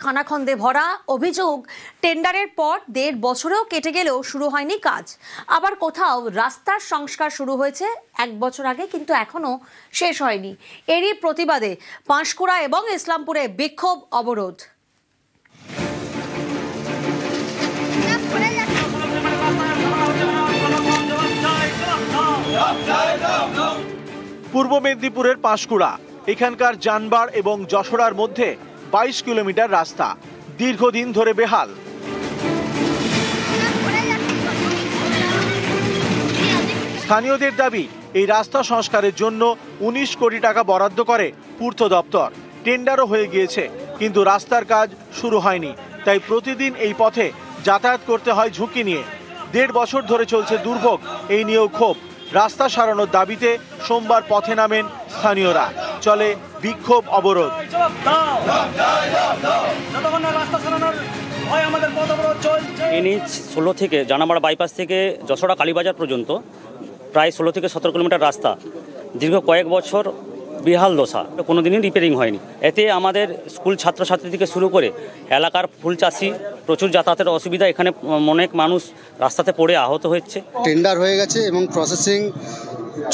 খানাখন্দে ভরা। অভিযোগ, টেন্ডারের পর 1.5 বছরেও কেটে গেলেও শুরু হয়নি কাজ। আবার কোথাও রাস্তার সংস্কার শুরু হয়েছে 1 বছর আগে, কিন্তু এখনো শেষ হয়নি। এরই প্রতিবাদে পাঁশকুড়া এবং ইসলামপুরে বিক্ষোভ, অবরোধ। পূর্ব মেদিনীপুরের পাঁশকুড়া, এখানকার জানবার এবং যশোরার মধ্যে 22 কিলোমিটার রাস্তা দীর্ঘদিন ধরে বেহাল। স্থানীয়দের দাবি, এই রাস্তা সংস্কারের জন্য 19 কোটি টাকা বরাদ্দ করে পূর্ত দপ্তর। টেন্ডারও হয়ে গিয়েছে, কিন্তু রাস্তার কাজ শুরু হয়নি। তাই প্রতিদিন এই পথে যাতায়াত করতে হয় ঝুঁকি নিয়ে। 1.5 বছর ধরে চলছে দুর্ভোগ, এই নিয়েও ক্ষোভ। রাস্তা সারানোর দাবিতে সোমবার পথে নামেন স্থানীয়রা। চলে বিক্ষোভ, অবরোধ। NH 16 থেকে জানামারা বাইপাস থেকে যশোরা কালীবাজার পর্যন্ত প্রায় 16 থেকে 17 কিলোমিটার রাস্তা দীর্ঘ কয়েক বছর বেহাল দশা, কোনোদিনই রিপেয়ারিং হয়নি। এতে আমাদের স্কুল ছাত্রছাত্রী থেকে শুরু করে এলাকার ফুল চাষি প্রচুর যাতায়াতের অসুবিধা। এখানে অনেক মানুষ রাস্তাতে পড়ে আহত হচ্ছে। টেন্ডার হয়ে গেছে এবং প্রসেসিং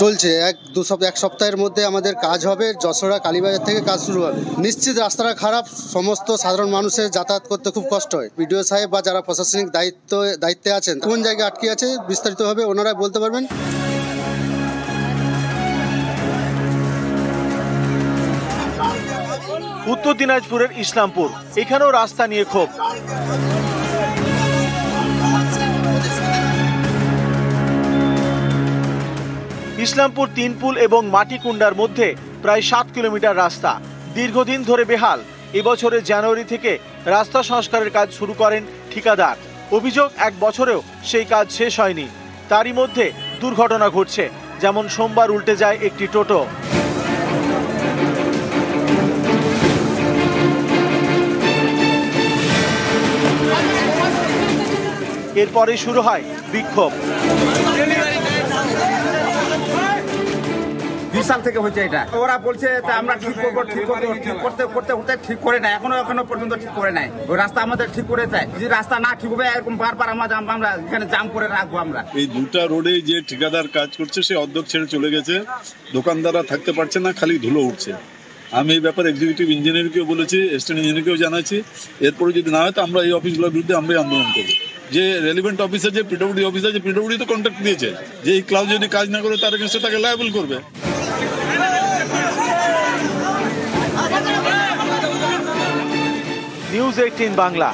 চলছে। 1 সপ্তাহের মধ্যে আমাদের কাজ হবে। যশোরা কালীবাজার থেকে কাজ শুরু হবে। নিশ্চিত রাস্তাটা খারাপ, সমস্ত সাধারণ মানুষের যাতায়াত করতে খুব কষ্ট হয়। বিডিও সাহেব বা যারা প্রশাসনিক দায়িত্বে আছেন, কোন জায়গায় আটকে আছে বিস্তারিতভাবে ওনারা বলতে পারবেন। উত্তর দিনাজপুরের ইসলামপুর, এখানেও রাস্তা নিয়ে ক্ষোভ। ইসলামপুর তিনপুল এবং মাটিকুন্ডার মধ্যে প্রায় 7 কিলোমিটার রাস্তা দীর্ঘদিন ধরে বেহাল। এবছরের জানুয়ারি থেকে রাস্তা সংস্কারের কাজ শুরু করেন ঠিকাদার। অভিযোগ, 1 বছরেও সেই কাজ শেষ হয়নি। তারই মধ্যে দুর্ঘটনা ঘটছে, যেমন সোমবার উল্টে যায় একটি টোটো। এরপরে শুরু হয় বিক্ষোভ। 20 সাল থেকে হচ্ছে এটা। ওরা বলছে আমরা ঠিক করবো, করতে ঠিক করে নাই, এখনো পর্যন্ত ঠিক করে নাই। ওই রাস্তা আমাদের ঠিক করে দেয়। যদি রাস্তা না ঠিক হবে, এরকম বারবার আমরা এখানে জাম করে রাখবো। আমরা এই 2টা রোডে যে ঠিকাদার কাজ করছে সে অর্ধেক ছেড়ে চলে গেছে। দোকানদাররা থাকতে পারছে না, খালি ধুলো উঠছে। আমি এই ব্যাপারে এক্সিকিউটিভ ইঞ্জিনিয়ারকেও বলেছি, অ্যাসিস্ট্যান্ট ইঞ্জিনিয়ারকেও জানাচ্ছি। এরপরে যদি না হয় তো আমরা এই অফিসগুলোর বিরুদ্ধে আমরাই আন্দোলন করবো। যে রেলিভেন্ট অফিসার, যে পিডব্লিউডি অফিসার, যে পিডব্লিউডি তো কন্ট্রাক্ট দিয়েছে, যে এই ক্লাব যদি কাজ না করে তার এগেইনস্টে তাকে লায়াবল করবে। নিউজ 18 বাংলা।